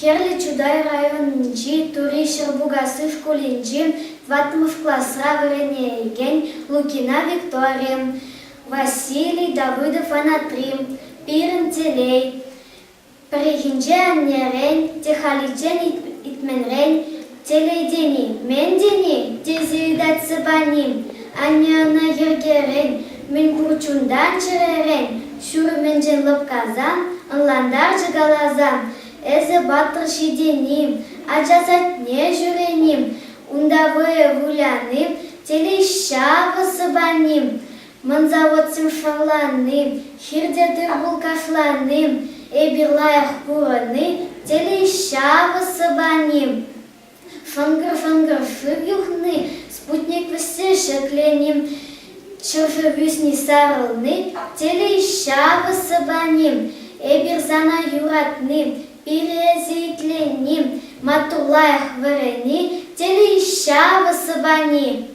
Херли Чудай районынчи, Туришер Бугасы школинчи, 2 классра вареньеген, Лукина Виктория, Василий Давыдов Анатолий, Пирин Телей, Прихинче Аннерен, Техаличен Итменрен, Телейдени, Мендени, Тезидат Сабаним, Аннерна Ергерен, Минкурчундан Черерен, Шурменджен Лопказан, Анландар Жигалазан, Эзе батыр шиденим, аджазат не журеним, ундавые вуляним, телещава сабаним, манзаводцем шавланым, хирдятыр булкашланым, эбирлаях кураны, телещава сабаним. Фангар шыгюхны, спутник высешекленим, шыршывюсни сарылны, телещава сабаним, эбирзана юратным, перезитленим, матулаях варени, телещава сабани.